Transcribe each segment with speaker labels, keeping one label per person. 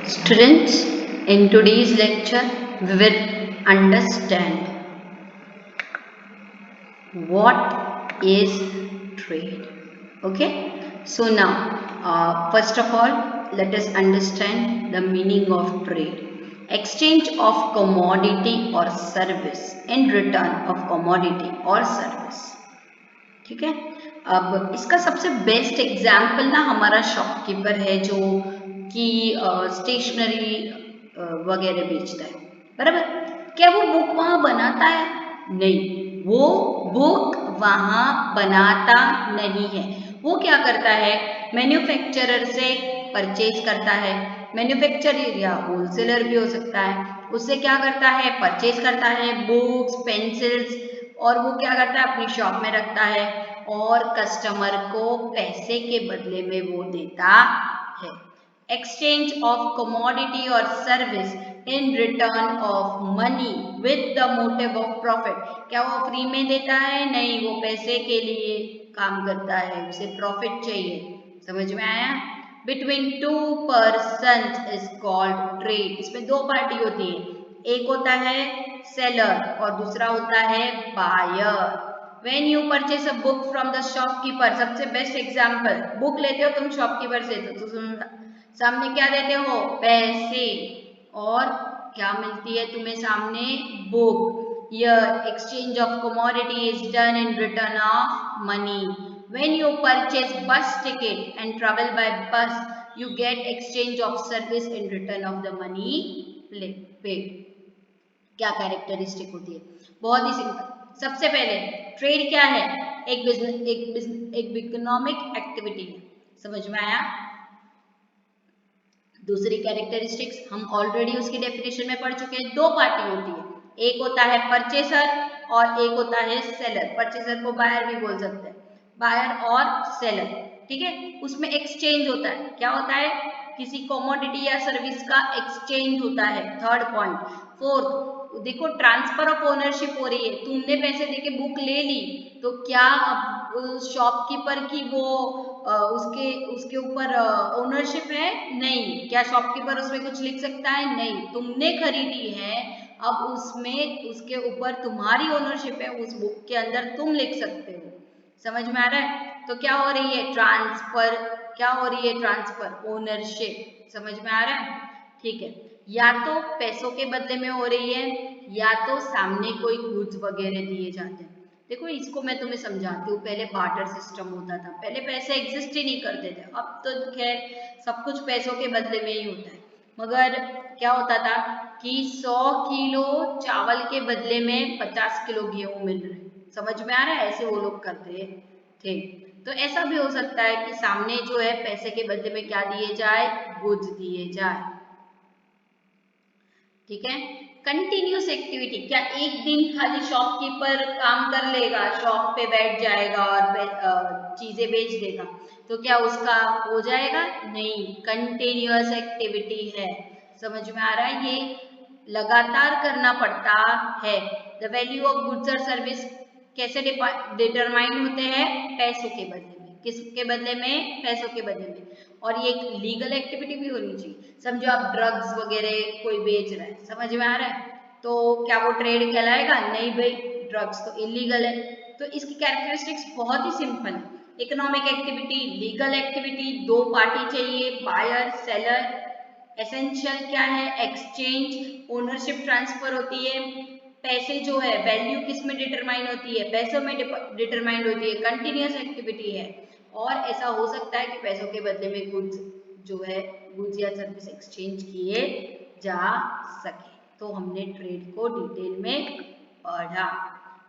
Speaker 1: Students, in today's lecture, we will understand what is trade. Okay, so now, first of all, let us understand the meaning of trade. Exchange of commodity or service in return of commodity or service. ठीक है, अब इसका सबसे best example ना हमारा shopkeeper है जो कि स्टेशनरी वगैरह बेचता है, बराबर। क्या वो बुक वहां बनाता है? नहीं, वो बुक वहां बनाता नहीं है। वो क्या करता है? मैन्युफैक्चरर से परचेज करता है। मैन्युफैक्चरर या होलसेलर भी हो सकता है। उससे क्या करता है? परचेज करता है बुक्स, पेंसिल्स, और वो क्या करता है? अपनी शॉप में रखता है और कस्टमर को पैसे के बदले में वो देता है। एक्सचेंज ऑफ कमोडिटी और service in return of money with the motive of profit. क्या वो फ्री में देता है? नहीं, वो पैसे के लिए काम करता है, उसे प्रॉफिट चाहिए। समझ में आया? Between two person is called trade. इसमें दो पार्टी होती है, एक होता है सेलर और दूसरा होता है buyer. When you purchase a book from the shopkeeper, सबसे बेस्ट एग्जाम्पल, बुक लेते हो तुम शॉपकीपर से तो तुम सामने क्या देते हो? पैसे। और क्या मिलती है तुम्हें सामने? Book. Here exchange of commodity is done in return of money. When you purchase bus ticket and travel by bus, you get exchange of service in return of the money paid. क्या characteristic होती है? बहुत ही simple. सबसे पहले trade क्या है? एक economic activity है। समझ में आया? दूसरी कैरेक्टरिस्टिक्स हम ऑलरेडी उसकी डेफिनेशन में पढ़ चुके हैं। दो पार्टी होती है, एक होता है परचेसर और एक होता है सेलर। परचेसर को बायर भी बोल सकते हैं, बायर और सेलर। ठीक है, उसमें एक्सचेंज होता है। क्या होता है? किसी कमोडिटी या सर्विस का एक्सचेंज होता है। Third point. फोर्थ, देखो ट्रांसफर ऑफ ओनरशिप हो रही है। तुमने पैसे देके बुक ले ली तो क्या अब शॉपकीपर की वो उसके उसके ऊपर ओनरशिप है? नहीं। क्या शॉपकीपर उसमें कुछ लिख सकता है? नहीं। तुमने खरीदी है, अब उसमें उसके ऊपर तुम्हारी ओनरशिप है, उस बुक के अंदर तुम लिख सकते हो। समझ में आ रहा है? तो क्या हो रही है? ट्रांसफर। क्या हो रही है? Transfer ownership. समझ में आ रहा है? ठीक है, या तो पैसों के बदले में हो रही है या तो सामने कोई गुड्स वगैरह दिए जाते हैं। देखो इसको मैं तुम्हें समझाती हूँ। पहले बार्टर सिस्टम होता था, पहले पैसे एग्जिस्ट ही नहीं करते थे। अब तो खैर सब कुछ पैसों के बदले में ही होता है। मगर क्या होता था कि 100 किलो चावल के बदले में 50 किलो गेहूं मिल रहे। समझ में आ रहा है? ऐसे वो लोग करते थे। तो ऐसा भी हो सकता है कि सामने जो है पैसे के बदले में क्या दिए जाए? गुड्स दिए जाए। ठीक है, कंटिन्यूस एक्टिविटी। क्या एक दिन खाली शॉपकीपर काम कर लेगा, शॉप पे बैठ जाएगा और चीजें बेच देगा तो क्या उसका हो जाएगा? नहीं, कंटिन्यूअस एक्टिविटी है। समझ में आ रहा है? ये लगातार करना पड़ता है। द वैल्यू ऑफ गुड्स और सर्विस कैसे डिटरमाइन होते हैं? पैसों के बदले में। किसके बदले में? पैसों के बदले में। और ये एक लीगल एक्टिविटी भी होनी चाहिए। समझो आप ड्रग्स वगैरह कोई बेच रहा है, समझ में आ रहा है? तो क्या वो ट्रेड कहलाएगा? नहीं भाई, ड्रग्स तो इलीगल है। तो इसकी कैरेक्टरिस्टिक्स बहुत ही सिंपल है। इकोनॉमिक एक्टिविटी, लीगल एक्टिविटी, दो पार्टी चाहिए, बायर सेलर। एसेंशियल क्या है? एक्सचेंज, ओनरशिप ट्रांसफर होती है। पैसे जो है वैल्यू किस में डिटरमाइन होती है? पैसों में डिटरमाइंड होती है। कंटिन्यूअस एक्टिविटी है। और ऐसा हो सकता है कि पैसों के बदले में गुड्स जो है, गुड्स या सर्विस एक्सचेंज किए जा सके। तो हमने ट्रेड को डिटेल में पढ़ा।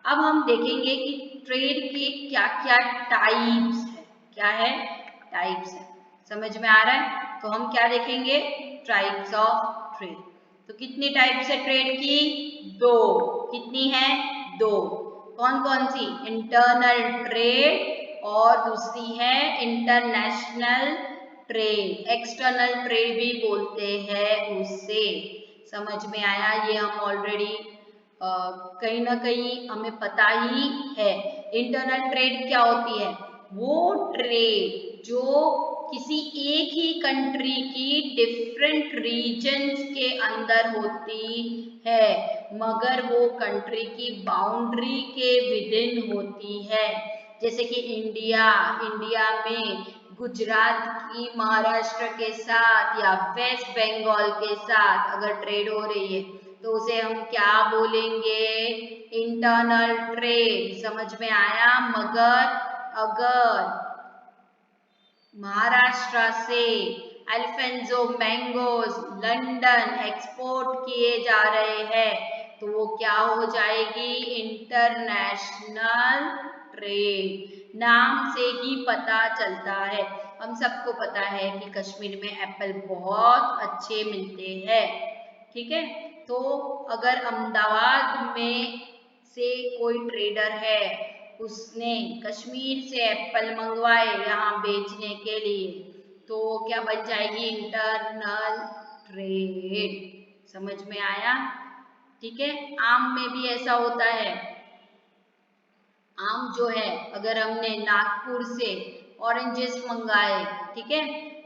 Speaker 1: अब हम देखेंगे कि ट्रेड के क्या क्या टाइप्स है। क्या है? टाइप्स है। समझ में आ रहा है? तो हम क्या देखेंगे? Types of trade. तो कितनी टाइप्स है ट्रेड की? दो। कितनी है? दो। कौन कौन सी? इंटरनल ट्रेड और दूसरी है इंटरनेशनल ट्रेड। एक्सटर्नल ट्रेड भी बोलते हैं उससे। समझ में आया? ये हम ऑलरेडी कहीं ना कहीं हमें पता ही है। इंटरनल ट्रेड क्या होती है? वो ट्रेड जो किसी एक ही कंट्री की डिफरेंट रीजन्स के अंदर होती है, मगर वो कंट्री की बाउंड्री के विदिन होती है। जैसे कि इंडिया में गुजरात की महाराष्ट्र के साथ या वेस्ट बंगाल के साथ अगर ट्रेड हो रही है तो उसे हम क्या बोलेंगे? Internal trade. समझ में आया? मगर अगर महाराष्ट्र से अल्फेंजो मैंगोज लंदन एक्सपोर्ट किए जा रहे हैं तो वो क्या हो जाएगी? International trade. नाम से ही पता चलता है। हम सबको पता है कि कश्मीर में एप्पल बहुत अच्छे मिलते हैं, ठीक है। तो अगर अहमदाबाद में से कोई ट्रेडर है, उसने कश्मीर से एप्पल मंगवाए यहाँ बेचने के लिए, तो क्या बन जाएगी? Internal trade. समझ में आया? ठीक है। आम में भी ऐसा होता है। आम जो है, अगर हमने नागपुर से ऑरेंजेस मंगाए, ठीक है,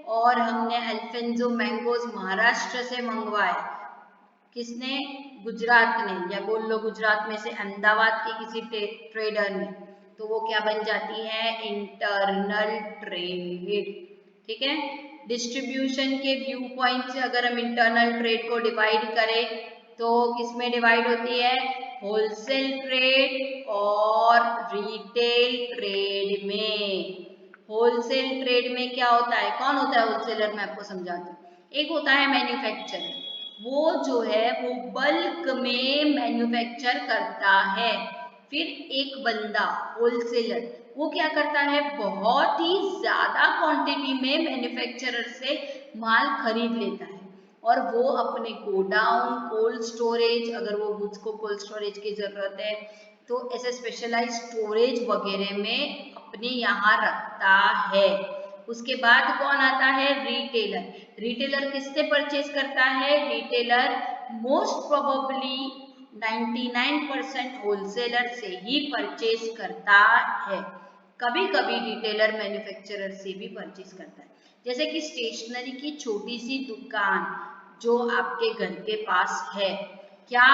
Speaker 1: और हमने अल्फेंजो मैंगोज महाराष्ट्र से मंगवाए, किसने? गुजरात ने, या बोल लो गुजरात में से अहमदाबाद के किसी ट्रेडर ने, तो वो क्या बन जाती है? Internal trade. ठीक है। डिस्ट्रीब्यूशन के व्यू पॉइंट से अगर हम इंटरनल ट्रेड को डिवाइड करें तो किसमें डिवाइड होती है? होलसेल ट्रेड और रिटेल ट्रेड में। होलसेल ट्रेड में क्या होता है? कौन होता है होलसेलर? मैं आपको समझाती हूँ। एक होता है मैन्युफैक्चरर, वो जो है वो बल्क में मैन्युफैक्चर करता है। फिर एक बंदा होलसेलर, वो क्या करता है? बहुत ही ज्यादा क्वांटिटी में मैन्युफैक्चरर से माल खरीद लेता है और वो अपने गोडाउन, कोल्ड स्टोरेज, अगर वो गुड्स को कोल्ड स्टोरेज की जरूरत है तो ऐसे स्पेशलाइज स्टोरेज वगैरह में अपने यहाँ रखता है। उसके बाद कौन आता है? रिटेलर। रिटेलर किससे परचेज करता है? रिटेलर मोस्ट प्रोबेबली 99% होलसेलर से ही परचेज करता है। कभी कभी रिटेलर मैन्युफैक्चरर से भी परचेज करता है। जैसे कि स्टेशनरी की छोटी सी दुकान जो आपके घर के पास है, क्या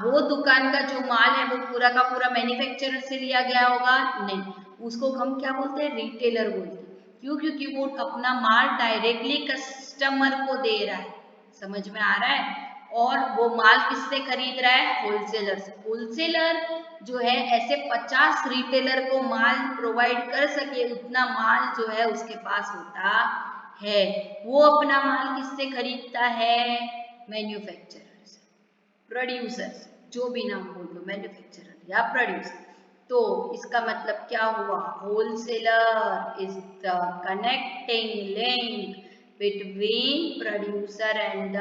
Speaker 1: वो दुकान का जो माल है वो पूरा का पूरा मैन्युफैक्चरर से लिया गया होगा? नहीं, उसको हम क्या बोलते हैं? रिटेलर बोलते हैं। क्यों? क्योंकि वो अपना माल डायरेक्टली कस्टमर को दे रहा है। समझ में आ रहा है? और वो माल किससे खरीद रहा है? होलसेलर से। होलसेलर जो है ऐसे 50 रिटेलर को माल प्रोवाइड कर सके उतना माल जो है उसके पास होता है। वो अपना माल किससे खरीदता है? मैन्युफैक्चरर से, प्रोड्यूसर से, जो भी नाम बोल दो, मैन्युफैक्चरर या प्रोड्यूसर। तो इसका मतलब क्या हुआ? Wholesaler is the connecting link between producer and the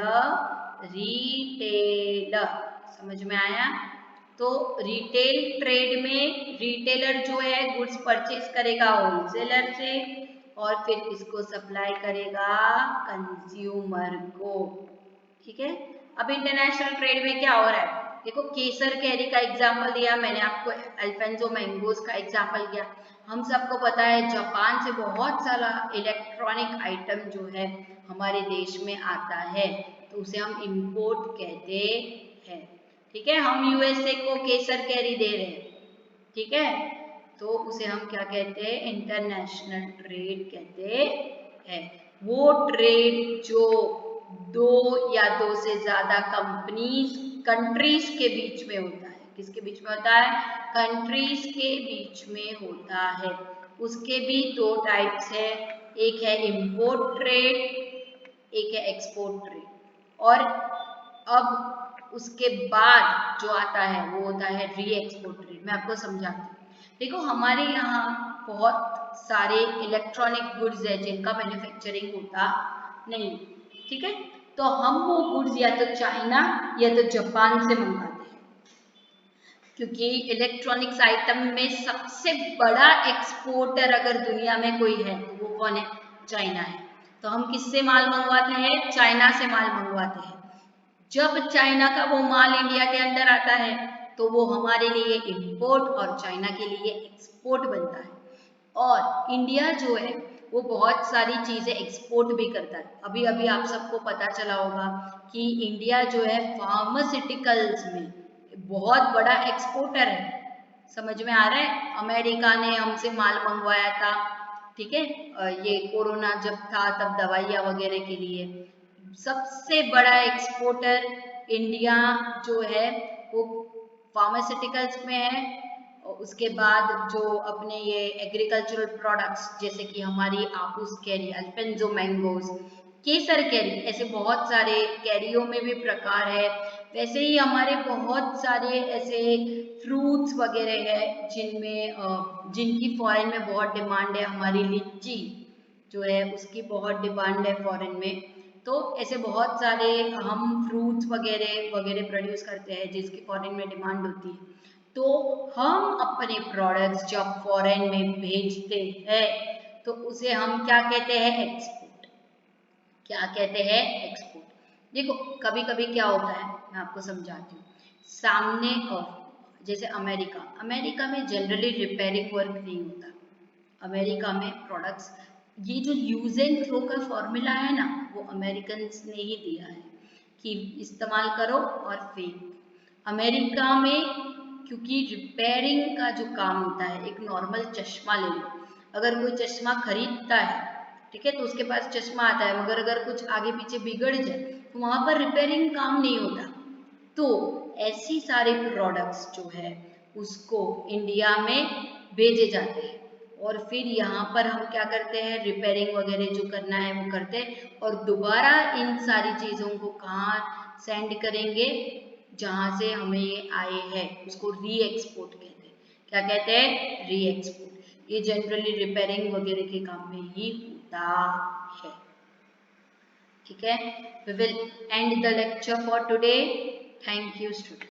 Speaker 1: retailer. समझ में आया? तो रिटेल ट्रेड में रिटेलर जो है गुड्स परचेज करेगा होलसेलर से और फिर इसको सप्लाई करेगा कंज्यूमर को। ठीक है। अब इंटरनेशनल ट्रेड में क्या हो रहा है? देखो, केसर कैरी का एग्जाम्पल दिया मैंने आपको, अल्फेंजो मैंगोज का एग्जाम्पल दिया। हम सबको पता है जापान से बहुत सारा इलेक्ट्रॉनिक आइटम जो है हमारे देश में आता है, तो उसे हम इंपोर्ट कहते हैं। ठीक है। हम यूएसए को केसर कैरी दे रहे हैं, ठीक है, तो उसे हम क्या कहते हैं? इंटरनेशनल ट्रेड कहते हैं। वो ट्रेड जो दो या दो से ज्यादा कंट्रीज के बीच में होता है। किसके बीच में होता है? कंट्रीज के बीच में होता है। उसके भी दो टाइप्स है, एक है इंपोर्ट ट्रेड, एक है एक्सपोर्ट ट्रेड। और अब उसके बाद जो आता है वो होता है री एक्सपोर्ट ट्रेड। मैं आपको समझाती हूँ। देखो, हमारे यहाँ बहुत सारे इलेक्ट्रॉनिक गुड्स है जिनका मैन्युफैक्चरिंग होता नहीं, ठीक है, तो हम वो गुड्स या तो चाइना या तो जापान से मंगाते हैं, क्योंकि इलेक्ट्रॉनिक्स आइटम में सबसे बड़ा एक्सपोर्टर अगर दुनिया में कोई है तो वो कौन है? चाइना है। तो हम किससे माल मंगवाते हैं? चाइना से माल मंगवाते हैं। जब चाइना का वो माल इंडिया के अंदर आता है तो वो हमारे लिए इंपोर्ट और चाइना के लिए एक्सपोर्ट बनता है। और इंडिया जो है वो बहुत सारी चीज़ें एक्सपोर्ट भी करता है। अभी अभी आप सबको पता चला होगा कि इंडिया जो है फार्मास्यूटिकल्स में बहुत बड़ा एक्सपोर्टर है। समझ में आ रहा है? अमेरिका ने हमसे माल मंगवाया था, ठीक है, ये कोरोना जब था तब दवाइयाँ वगैरह के लिए। सबसे बड़ा एक्सपोर्टर इंडिया जो है वो फार्मास्यूटिकल्स में है। और उसके बाद जो अपने ये एग्रीकल्चरल प्रोडक्ट्स जैसे कि हमारी आपूस कैरी, अल्फेंजो मैंगोज, केसर कैरी, ऐसे बहुत सारे कैरियों में भी प्रकार है। वैसे ही हमारे बहुत सारे ऐसे फ्रूट्स वगैरह है जिनकी फॉरेन में बहुत डिमांड है। हमारी लीची जो है उसकी बहुत डिमांड है फॉरेन में। तो ऐसे बहुत सारे हम फ्रूट्स वगैरह वगैरह प्रोड्यूस करते हैं जिसकी फॉरेन में डिमांड होती है। तो हम अपने प्रोडक्ट्स जब फॉरेन में भेजते हैं तो उसे हम क्या कहते हैं? एक्सपोर्ट। क्या कहते हैं? एक्सपोर्ट। देखो कभी कभी क्या होता है, मैं आपको समझाती हूँ। सामने जैसे अमेरिका, अमेरिका में जनरली रिपेयरिंग वर्क नहीं होता। अमेरिका में प्रोडक्ट्स, ये जो यूज एंड थ्रो का फॉर्मूला है ना, वो अमेरिकन ने ही दिया है कि इस्तेमाल करो और फेंक। अमेरिका में क्योंकि रिपेयरिंग का जो काम होता है, एक नॉर्मल चश्मा ले लो, अगर कोई चश्मा खरीदता है, ठीक है, तो उसके पास चश्मा आता है, मगर अगर कुछ आगे पीछे बिगड़ जाए तो वहां पर रिपेयरिंग काम नहीं होता। तो ऐसी सारे प्रोडक्ट्स जो है उसको इंडिया में भेजे जाते हैं और फिर यहाँ पर हम क्या करते हैं? रिपेयरिंग वगैरह जो करना है वो करते हैं और दोबारा इन सारी चीज़ों को कहाँ सेंड करेंगे? जहाँ से हमें ये आए हैं उसको री एक्सपोर्ट कहते हैं। क्या कहते हैं? री एक्सपोर्ट। ये जनरली रिपेयरिंग वगैरह के काम में ही होता है। ठीक है, we will end the lecture for today. Thank you students.